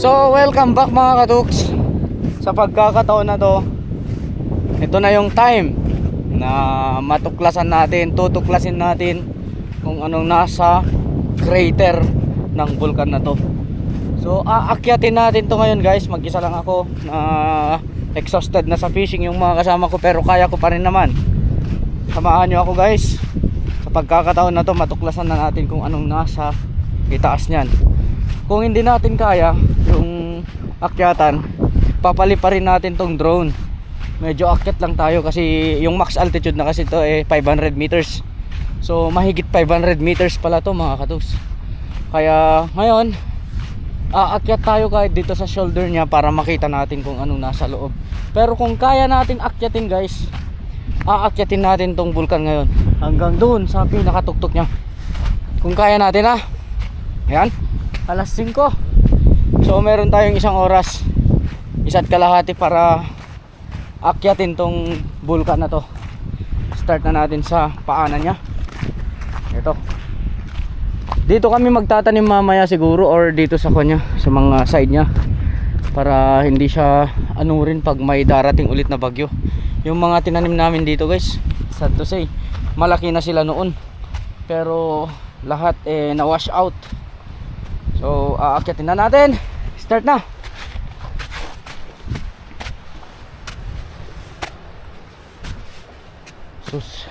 So welcome back mga katuks. Sa pagkakataon na to, ito na yung time na tutuklasin natin kung anong nasa crater ng vulkan na to. So aakyatin natin to ngayon guys. Mag-isa lang ako, na exhausted na sa fishing yung mga kasama ko, pero kaya ko pa rin naman. Samahan nyo ako guys. Sa pagkakataon na to, matuklasan na natin kung anong nasa itaas nyan. Kung hindi natin kaya yung akyatan, papali pa rin natin tong drone. Medyo akyat lang tayo kasi yung max altitude na kasi to 500 meters. So mahigit 500 meters pala to mga katus. Kaya ngayon aakyat tayo kahit dito sa shoulder nya para makita natin kung anong nasa loob. Pero kung kaya natin akyatin guys, aakyatin natin tong vulkan ngayon hanggang doon sa pinakatuktok nya. Kung kaya natin ayan, alas 5. So meron tayong 1 oras, 1.5 para akyatin tong vulkan na to. Start na natin sa paanan nya. Ito, dito kami magtatanim mamaya siguro, or dito sa kanya, sa mga side nya, para hindi siya rin pag may darating ulit na bagyo. Yung mga tinanim namin dito guys, sad to say, malaki na sila noon, pero lahat na wash out. So aakyatin na natin. Start na. Sus.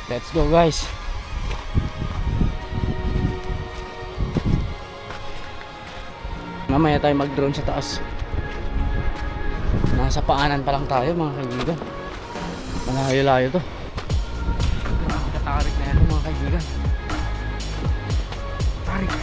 Let's go guys. Mamaya tayo mag-drone sa taas. Nasa paanan pa lang tayo mga kaibigan. Malayo-layo to. Katarik na yan mga kaibigan. Tarik.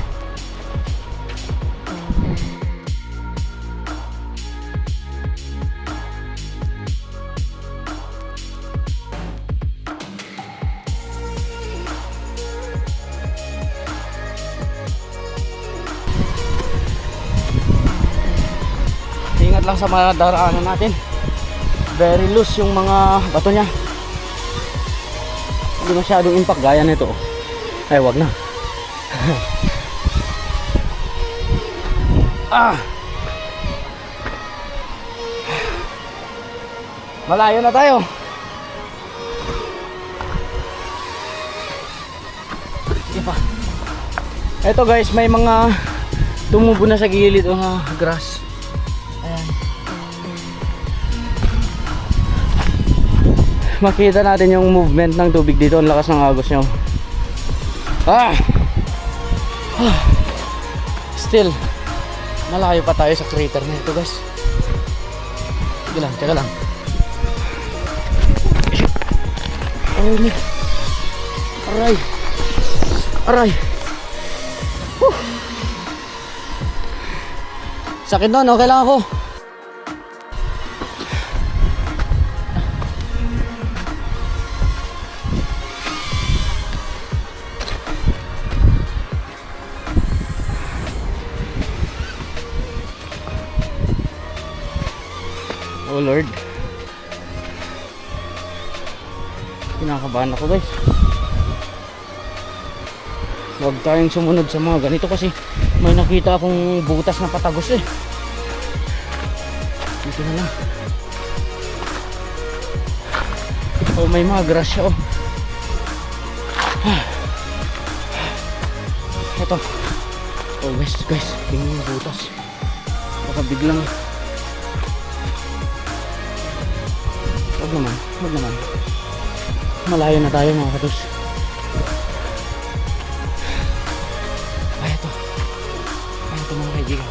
Ingat lang sa mga daraanan natin. Very loose yung mga bato nya. Hindi masyadong impact gaya nito. Ay wag na. Malayo na tayo. Ipa. Eto guys, may mga tumubo na sa gilid o grass. Makita natin yung movement ng tubig dito. Ang lakas ng agos nyo. Still malayo pa tayo sa crater na ito guys. Teka lang. Aray. Sakit nun, okay lang ako. Oh Lord, kinakabahan ako guys. Huwag tayong sumunod sa mga ganito kasi may nakita akong butas na patagos dito na lang. Oh, may mga grass siya Ito. Oh guys, tingnan yung butas. Baka biglang Huwag naman. Malayo na tayo mga katus. Ito mga kaibigan.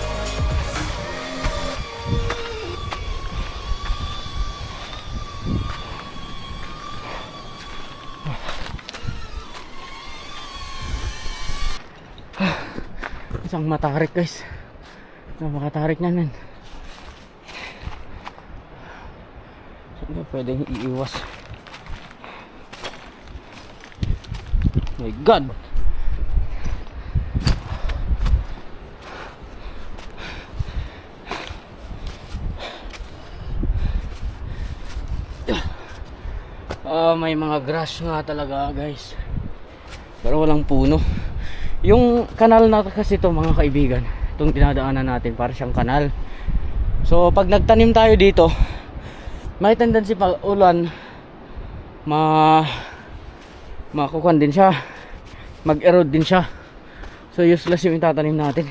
Isang matarik guys. Napakatarik na nun. Hindi pwedeng iiwas. My God! May mga grass nga talaga guys, pero walang puno. Yung kanal na kasi ito mga kaibigan, itong dinadaanan natin para siyang kanal. So pag nagtanim tayo dito, may tendency pag ulan makukuhan din siya, mag-erode din siya. So useless yung itatanim natin.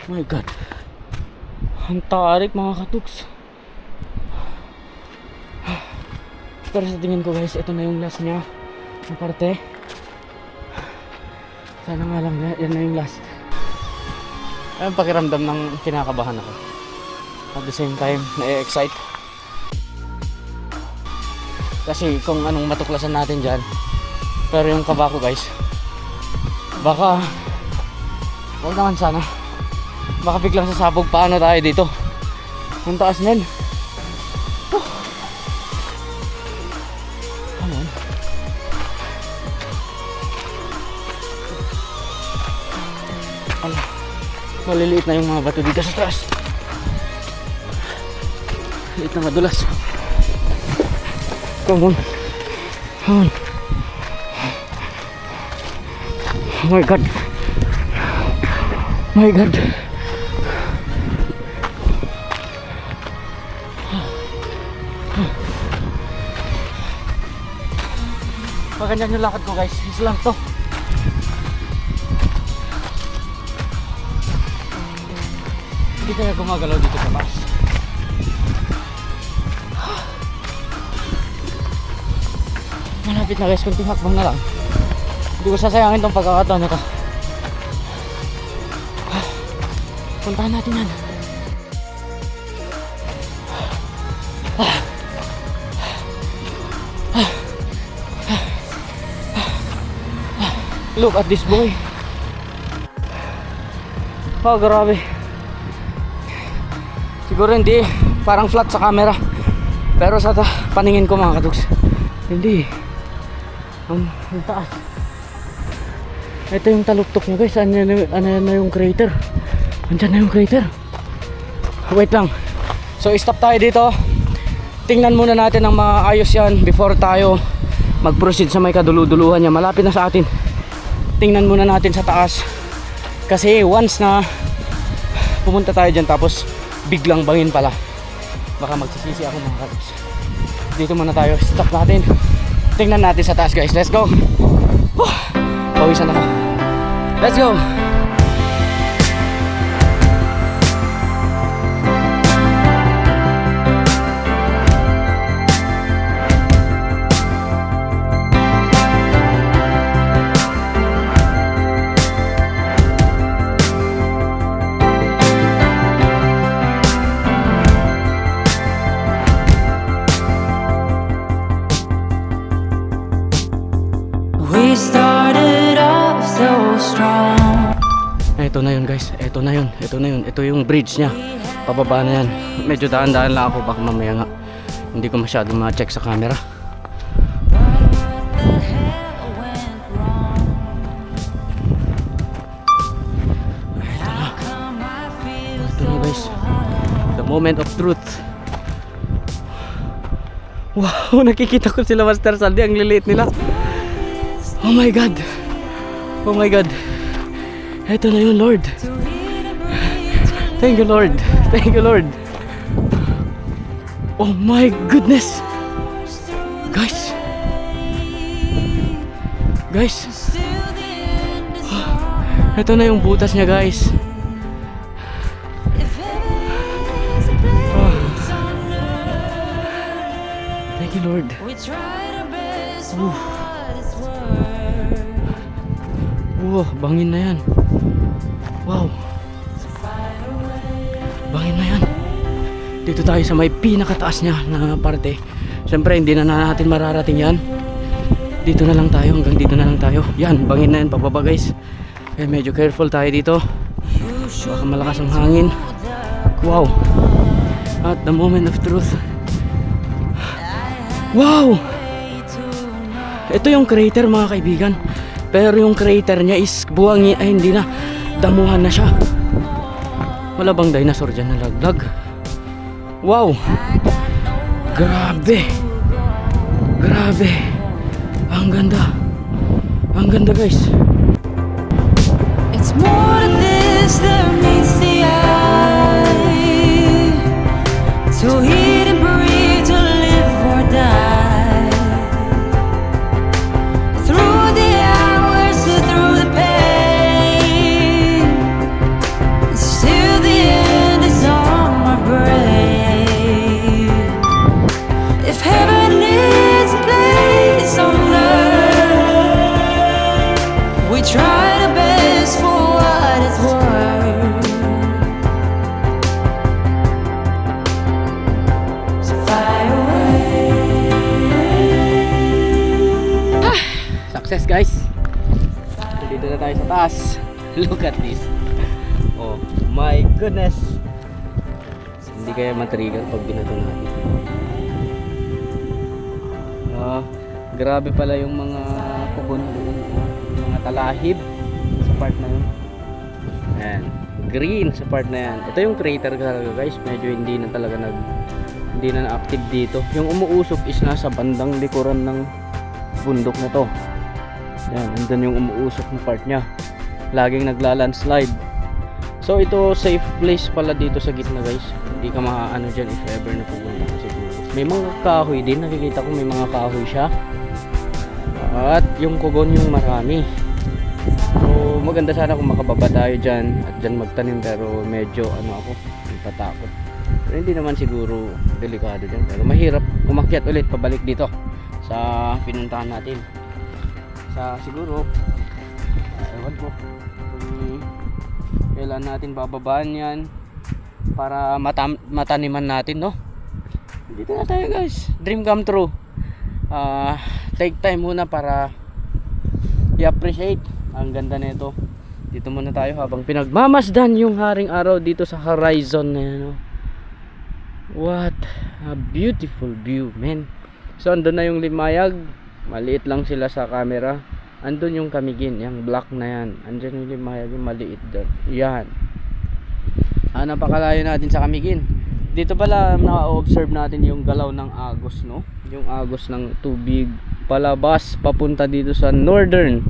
My God, ang tarik mga katuks. Pero sa tingin ko guys, ito na yung last niya na parte. Sana nga lang yan na yung last. Ayun, pakiramdam ng kinakabahan ako, at the same time na-excite. Kasi kung anong matuklasan natin dyan, pero yung kaba ko guys, baka wag naman sana, baka biglang sasabog paano tayo dito. Ang taas nun. Come on. Ala, maliliit na yung mga bato dito sa taas. Liit na madulas. Come on. Come on. Oh my God. My God. Paganyan yung lakad ko guys, is lang to. Hindi kaya gumagalaw dito sa taas. Malapit na guys, kunting hakbang na lang. Hindi ko sasayangin tong pagkakataon na to. Puntahan natin yan. Look at this boy. Oh, grabe. Siguro hindi parang flat sa camera, pero sa paningin ko mga katuks, hindi. Ang taas. Ito yung taluktok nyo guys. Ano na yung crater. Andyan na yung crater. Wait lang. So stop tayo dito. Tingnan muna natin ang maayos yan before tayo mag-proceed sa may kaduluduluhan niya. Malapit na sa atin. Tingnan muna natin sa taas, kasi once na pumunta tayo dyan tapos biglang bangin pala, baka magsisisi ako mga katuks. Dito muna tayo, stop natin, tingnan natin sa taas guys. Let's go. Pawisan ako. Let's go. Ito na yun guys, ito na yun, ito na yun, ito yung bridge niya, pababa na yan. Medyo daan-daan lang ako, baka mamaya nga hindi ko masyado ma-check sa camera. Ito na guys, the moment of truth. Wow, nakikita ko sila Master Sandy, ang liliit nila. Oh my God, oh my God. Ito na yun, Lord. Thank you, Lord. Thank you, Lord. Oh my goodness. Guys. Guys. Ito na yung butas niya, guys. Thank you, Lord. Bangin na yan. Wow. Bangin na yan. Dito tayo sa may pinakataas niya na parte. Siyempre hindi na natin mararating yan. Dito na lang tayo, hanggang dito na lang tayo. Yan, bangin na yan pababa guys. Kaya medyo careful tayo dito. Baka malakas ang hangin. Wow. At the moment of truth. Wow. Ito yung crater mga kaibigan. Pero yung crater niya is buwangi, ay hindi na. Damuhan na siya. Wala bang dinosaur dyan na laglag? Wow. Grabe. Grabe. Ang ganda. Ang ganda guys. It's more than this that meets the eye. To eat and breathe, to live or die. Through the hours, through the pain, still the end is on my brain. If heaven is a place on earth, we try to best for what it's worth. So fly away. Success guys. Dito na tayo sa taas. Look at this. Oh my goodness. Hindi kaya matrigger pag binato natin. Grabe pala yung mga kubon doon. Mga talahib sa part na yun. Ayan. Green sa part na yan. Ito yung crater talaga guys. Medyo hindi na talaga hindi na active dito. Yung umuusok is nasa bandang likuran ng bundok na to. Ayan. Andun yung umuusok na part nya. Laging nagla-landslide. So ito safe place pala dito sa gitna guys. Hindi ka maaano dyan if ever na pupunta ka siguro. May mga kahoy din. Nakikita ko may mga kahoy siya. At yung kugon yung marami. So maganda sana kung makababa tayo dyan at dyan magtanim, pero medyo ako, natatakot. Pero hindi naman siguro delikado dyan. Pero mahirap umakyat ulit pabalik dito sa pinuntahan natin. Sa siguro ewan ko kung kailan natin bababaan yan para mataniman natin, no? Dito na tayo guys. Dream come true. Take time muna para i-appreciate ang ganda nito. Dito muna tayo habang pinagmamasdan yung haring araw dito sa horizon na yan, no? What a beautiful view, man. So andun na yung limayag. Maliit lang sila sa camera. Andun yung kamigin, yung black na yan. Andun yung limayag, yung maliit doon. Yan. Napakalayo natin sa kamigin. Dito pala na-observe natin yung galaw ng agos, no? Yung agos ng tubig palabas papunta dito sa northern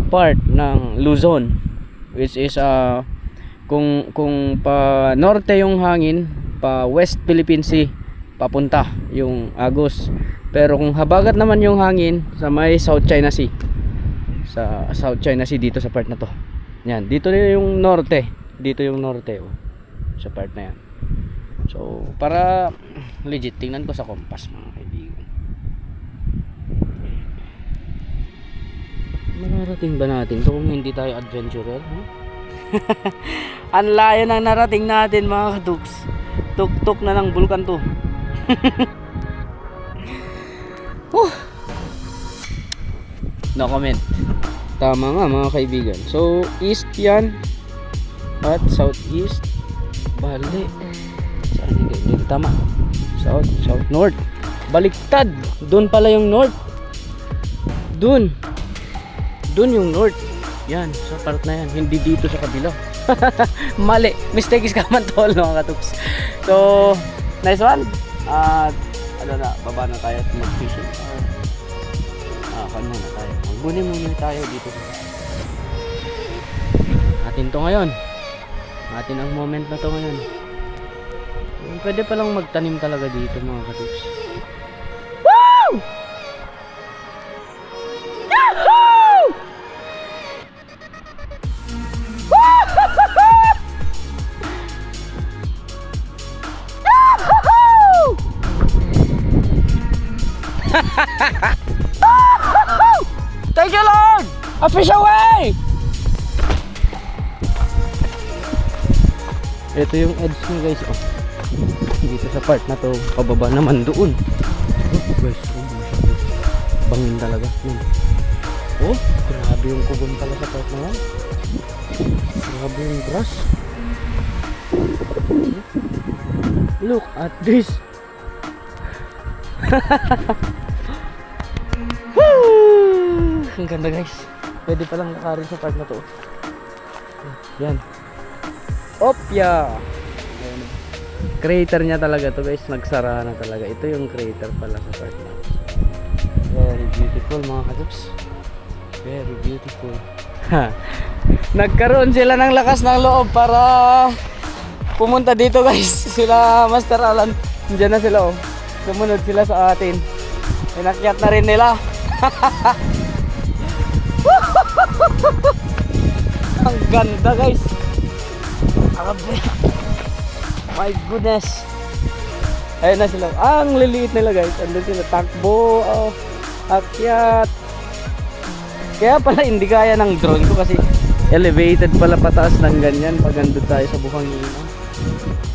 part ng Luzon, which is kung pa norte yung hangin, pa West Philippine Sea papunta yung agos. Pero kung habagat naman yung hangin sa may South China Sea, sa South China Sea dito sa part na to. Yan, dito yung norte. Dito yung norte, oh, sa part na yan. So, para legit, tingnan ko sa kompas mga kaibigan. Mararating ba natin ito kung hindi tayo adventurer? Huh? Ang layo na narating natin mga kaduks. Tuk-tuk na ng bulkan to. No comment. Tama nga mga kaibigan. So, east yan at southeast. Bali. Saan hindi? Tama. South, north. Baliktad. Doon pala yung north. Doon yung north. Yan, sa part na yan. Hindi dito sa kabila. Mali. Mistake is common tol mga katuks. So, nice one. At baba na tayo at mag-fishing. Kano na tayo. Magbuni muna tayo dito. Atin to ngayon. Atin ang moment na to ngayon. Pwede palang magtanim talaga dito mga katuks. Woo! Yahoo! Thank you, Lord! A fish away! Ito yung edge niya guys. Oh. dito sa part na to. Pababa naman doon. Guys, bangin talaga. Oh, grabe yung kubon pala sa part na yan. Grabe yung grass. Look at this. Ang ganda guys. Pwede palang lakarin sa part na to. Yan. Opya. Ayan. Crater niya talaga to guys. Nagsara na talaga. Ito yung crater pala sa part na. Very beautiful mga kaduks. Very beautiful. Nagkaroon sila ng lakas ng loob para pumunta dito guys. Sila Master Alan. Diyan na sila oh. Sumunod sila sa atin. Inakyat na rin nila. Ang ganda guys. My goodness. Ayun na sila. Ang liliit nila guys. Andun sila takbo. Oh, akyat. Kaya pala hindi kaya ng drone ko kasi elevated pala pataas ng ganyan pag andun tayo sa buhangin.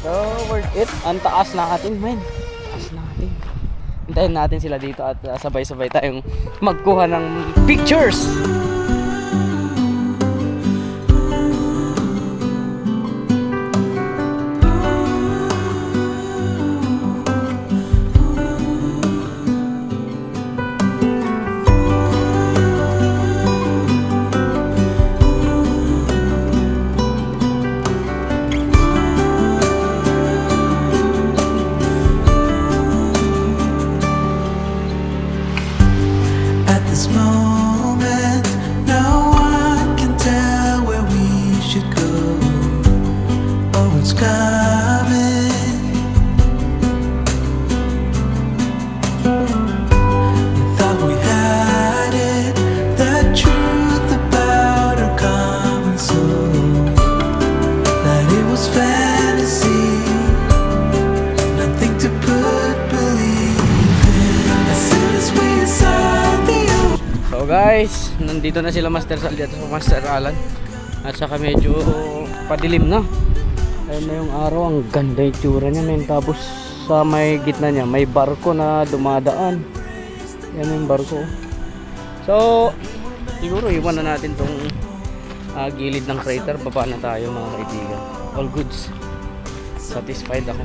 So worth it. Ang taas natin man. Taas natin. Hintayin natin sila dito at sabay-sabay tayong magkuha ng pictures. This moment, no one can tell where we should go or what's coming. We thought we had it, the truth about our common soul, that it was fantasy, nothing to put belief in. As soon as we saw the So guys, nandito na sila Master Saldi at Master Alan. At saka medyo padilim na. Ayun na yung araw, ang ganda yung tsura niya men. Tapos sa may gitna niya, may barko na dumadaan. Yan yung barko. So, siguro iwan na natin tong gilid ng crater. Baba na tayo mga kaibigan. All goods. Satisfied ako.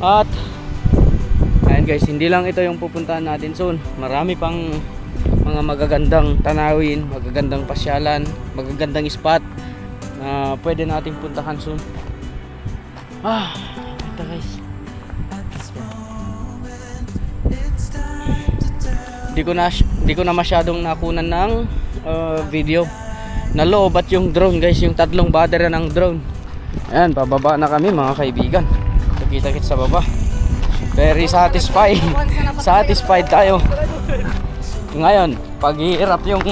At ayun guys, hindi lang ito yung pupuntahan natin soon. Marami pang mga magagandang tanawin, magagandang pasyalan, magagandang spot na pwede nating puntahan soon. Ito guys. Di ko na masyadong nakunan ng video. Nalobat yung drone guys, yung tatlong battery ng drone. Ayan, pababa na kami mga kaibigan. Kita-kits sa baba. Very satisfied. Satisfied tayo. Ngayon, paghihirap yung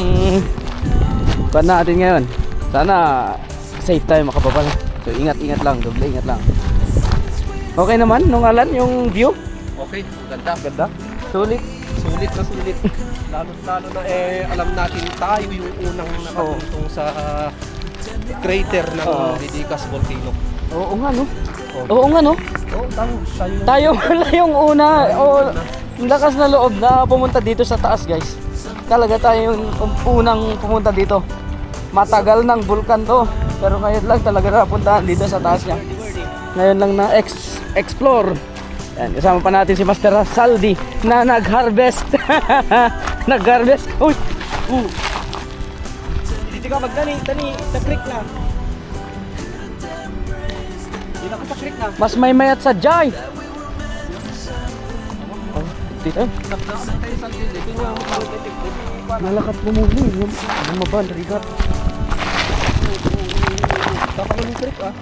pan natin ngayon. Sana safe tayo makababa lang. So ingat-ingat lang, doble ingat lang. Okay naman nung Alan yung view? Okay, ganda. Ganda. Sulit. Sulit na sulit. Lalo na alam natin tayo yung unang nakatungtong sa crater ng Didicas Volcano. Oo nga no. Oh. Oo nga no. Oh, tayo. Tayo pala yung una. Lakas na loob na pumunta dito sa taas guys. Talaga tayo yung unang pumunta dito. Matagal ng bulkan to. Pero ngayon lang talaga napuntahan dito sa taas niya. Ngayon lang na explore. Yan, kasama pa natin si Master Saldi na nag-harvest. Nag-harvest. Uy! Dito ka magdani sa creek na. Dito ka sa creek na. Mas may mayat sa jay. Oh, dito. Nalakat mo muli. Bumaba, narigat. Dapat yung creek ah.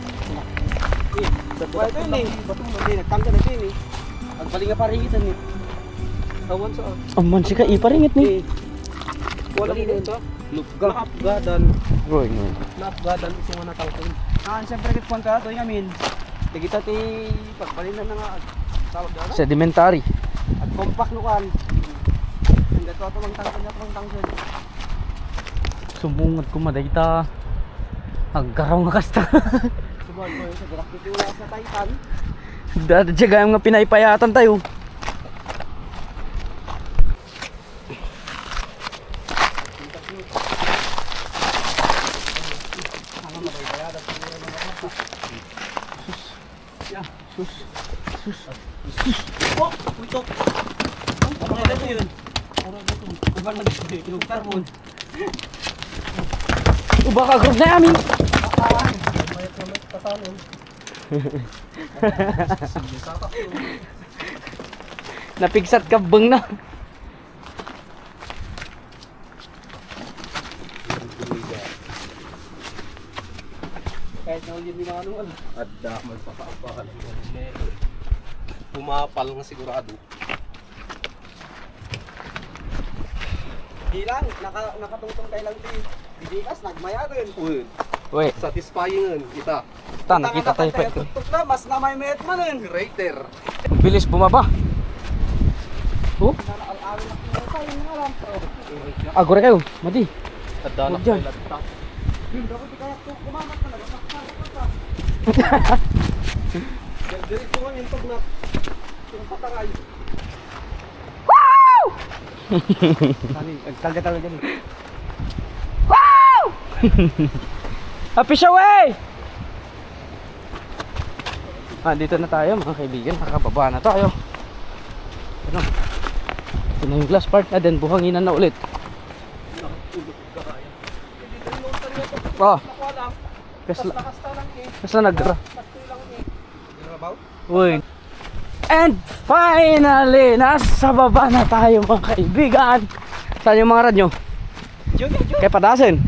Ito yun eh. Bato mo din. Nagtangga na din eh. Ang palinga paringitan eh. Awan sa Aman si ka iparingit ni. wala mo ito. Naapgadan. Roy no. Naapgadan ito nga natangkang. Siyempre kitpuan ka ito yung amin. Digita ti pagpalinan na nga. Tawag na. Sedimentary. At compact nukan. Hindi ito lang tangkang. Sumungat ko madayta. Aggaraw nga kasta. Subuhan ko yung sa garak dito sa Titan. Dadyaga yung mga pinaypayatan tayo. Baka group na amin. Napigsat ka bang na. Kahit na ulit nila ano, at magpapaapakan. Pumapal nga sigurado. Di lang, nakatungtong tayo lang di bibigas, nagmaya rin. Uy, Uy, satisfying yun, kita. ta nakita tayo pa. Tutok na, mas na may met man rin. Crater. Bilis bumaba. Oh, agora kayo, mati. At danak Huwag dyan. tayo lagta. Diretso nga yung tog na. Yung patangay. Kalga dyan. Happy siya, wey! Dito na tayo mga kaibigan, nakababa na tayo. Ano? Ito na yung glass part na din, buhanginan na ulit. Oh, kasla nagra. Uy. And finally, nasa baba na tayo mga kaibigan. Saan yung mga radyo? Kay Padasin.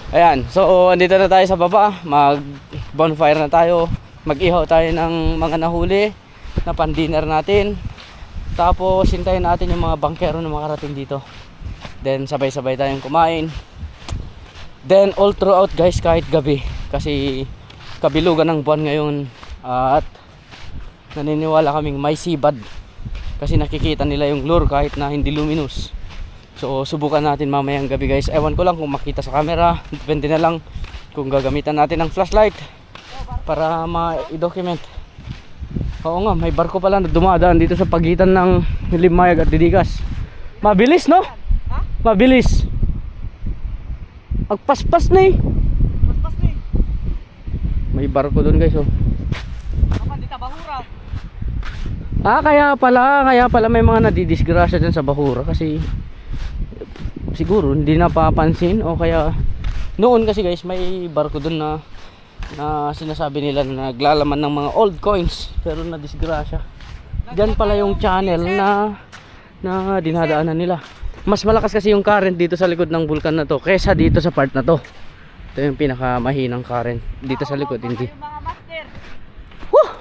Ayan, so andito na tayo sa baba. Mag bonfire na tayo. Mag-ihaw tayo ng mga nahuli na pan-dinner natin. Tapos hintayin natin yung mga bangkero na makarating dito. Then sabay-sabay tayong kumain. Then all throughout guys, kahit gabi, kasi kabilugan ng buwan ngayon, at naniniwala kaming may sibad kasi nakikita nila yung lure kahit na hindi luminous. So subukan natin mamayang gabi guys. Ewan ko lang kung makita sa camera, depende na lang kung gagamitan natin ng flashlight para ma-document. Oo nga, may barko pala na dumadaan dito sa pagitan ng Limayag at Didigas. Mabilis no? Mabilis. Agpaspas na eh. Paspas ni. May barko doon guys oh. Kapan di ta bahura. Kaya pala may mga nadidisgrasya dyan sa Bahura kasi siguro hindi napapansin o kaya noon kasi guys may barko doon na sinasabi nila na naglalaman ng mga old coins pero nadisgrasya. Diyan pala yung channel na dinadaanan nila. Mas malakas kasi yung current dito sa likod ng bulkan na to kaysa dito sa part na to. Ito yung pinakamahinang current dito sa likod, hindi. Mga master. Woo!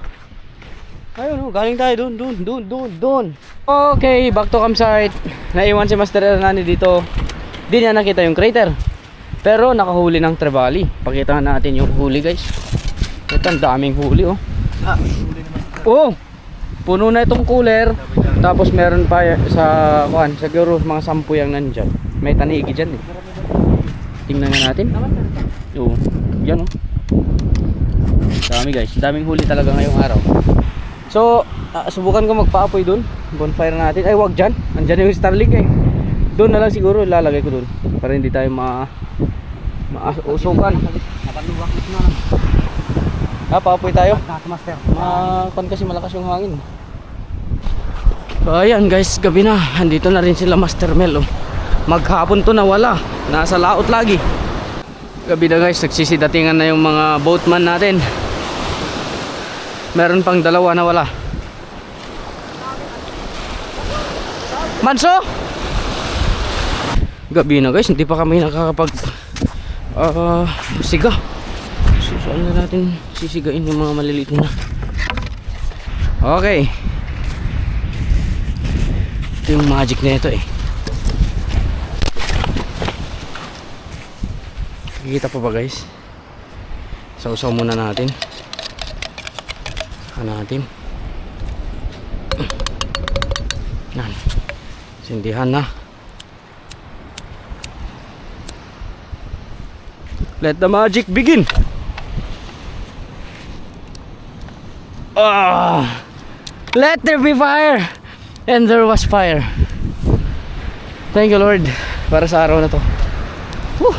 Ayun, galing tayo doon. Okay, back to campsite. Naiwan si Master Hernani dito. Di niya nakita yung crater. Pero nakahuli ng trevally. Pakita natin yung huli guys. Ito ang daming huli oh. Oh! Puno na itong cooler. Tapos meron pa sa siguro mga 10 yung nandyan. May tanigi dyan eh. Tingnan nga natin. Oo, yan oh. Dami guys, daming huli talaga ngayong araw. So, subukan ko magpaapoy dun. Bonfire natin. Ay, wag dyan. Andyan yung Starlink eh. Doon na lang siguro ilalagay ko dun. Para hindi tayo mausukan. Paapoy tayo. Master. Kasi malakas yung hangin. So, ayan guys, gabi na. Andito na rin sila Master Mel oh. Maghapon to nawala. Nasa laot lagi. Gabi na guys, nagsisidatingan na yung mga boatman natin. Meron pang 2 na wala. Manso! Gabi na guys, hindi pa kami nakakapag siga. Saan na natin sisigain yung mga maliliit na. Okay. Ito yung magic na ito eh. Kikita pa ba guys? Sausaw muna natin. Natin. Yan. Sindihan na. Let the magic begin. Let there be fire. And there was fire. Thank you Lord para sa araw na to. Whew.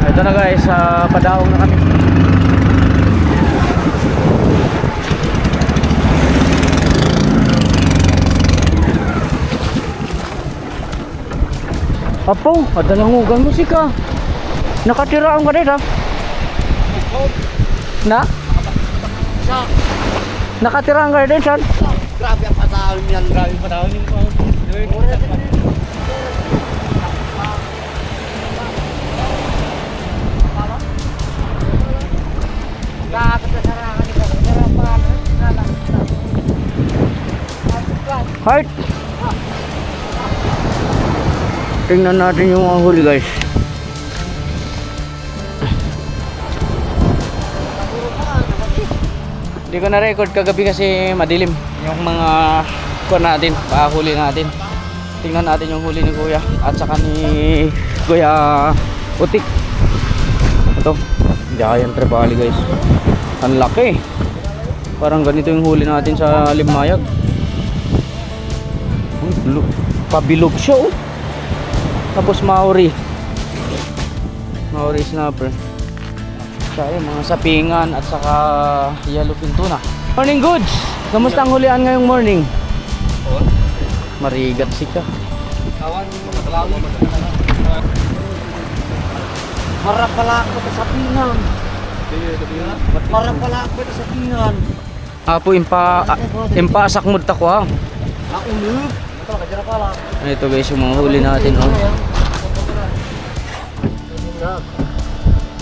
Ito na guys, padaong na kami. Apo, ada nangugang musika. Nakatiraan ka din ha? Na? Nakatiraan ka din saan? Grabe ang patawin yan. Grabe ang patawin yan. Heart! Tingnan natin yung mga huli guys. Hindi ko na record kagabi kasi madilim yung mga kuha natin, huli natin. Tingnan natin yung huli ni Kuya at saka ni Kuya Utik. Ito, giant trevally guys. Ang laki. Parang ganito yung huli natin sa Limayag. Pabilog siya oh. Tapos Maori snapper. Kaya mga sapingan at saka yellowfin tuna. Morning goods! Kamusta ang hulian ngayong morning? Marigat sika. Marap pala ako sa sapingan. Marap pala ako sa sapingan. Apo impasak mo ta ko ha. Ako noob. Ito ka dyan pala. Ito guys yung mga huli natin oh.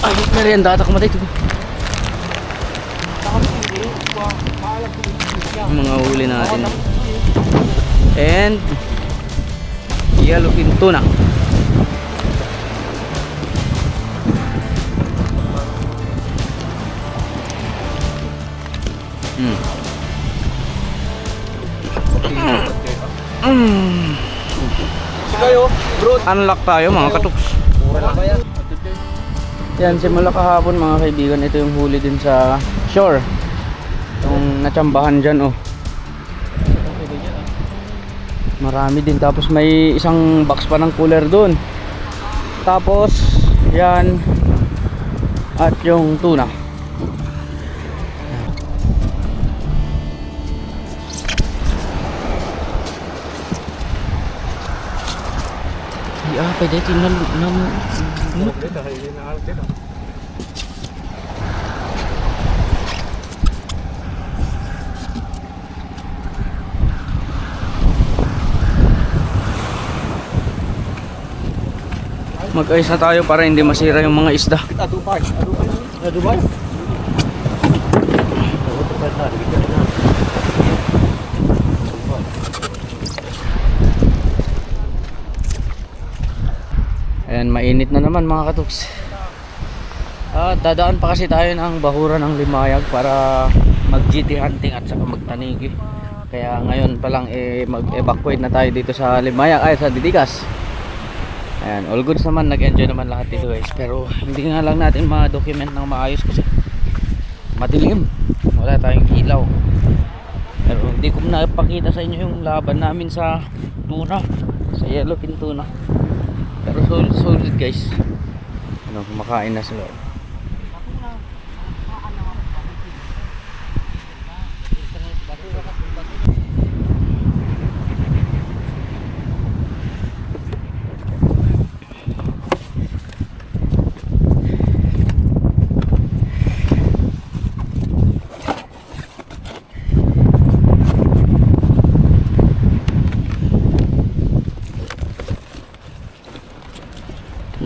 Ay, merienda atak matay ito. Mga huli natin. And yellowfin tuna. Kayo, bro. Unlock tayo mga katuks. Yan, simula kahapon mga kaibigan, ito yung huli din sa shore. Yung natsambahan dyan oh. Marami din, tapos may isang box pa ng cooler dun. Tapos yan at yung tuna. Pwede tingnan mag-ayos na tayo para hindi masira yung mga isda. Adubay. Ayan, mainit na naman mga katuks. Dadaan pa kasi tayo ng bahuran ng Limayag para mag-GT hunting at saka magtanigi. Kaya ngayon pa lang mag-evacuate na tayo dito sa Limayag, ay sa Ditigas. Ayan, all goods naman, nag-enjoy naman lahat dito guys. Pero hindi nga lang natin ma-document ng maayos kasi madilim. Wala tayong ilaw. Pero hindi ko napakita sa inyo yung laban namin sa tuna, sa yellowfin tuna. Pero solid guys. Ano, kumakain na sila.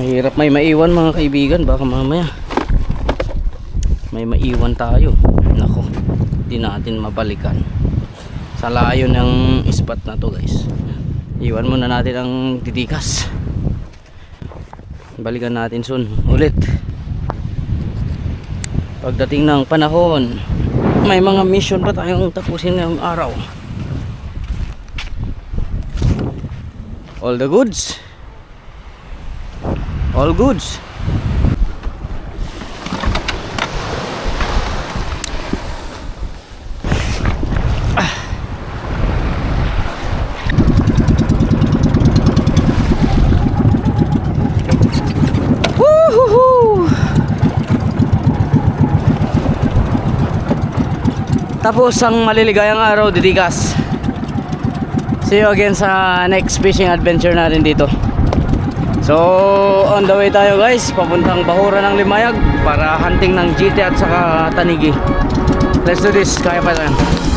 Mahirap may maiwan mga kaibigan, baka mamaya may maiwan tayo. Nako, hindi natin mabalikan sa layo ng spot na to guys. Iwan muna natin ang Ditigas. Balikan natin soon ulit pagdating ng panahon. May mga mission pa tayong tapusin ngayong araw. All the goods. All goods. Woohoo! Tapos ang maliligayang araw, Didikas. See you again sa next fishing adventure natin dito. So, on the way tayo guys, papuntang Bahuran ng Limayag para hunting ng GT at saka Tanigi. Let's do this, kaya pa tayo.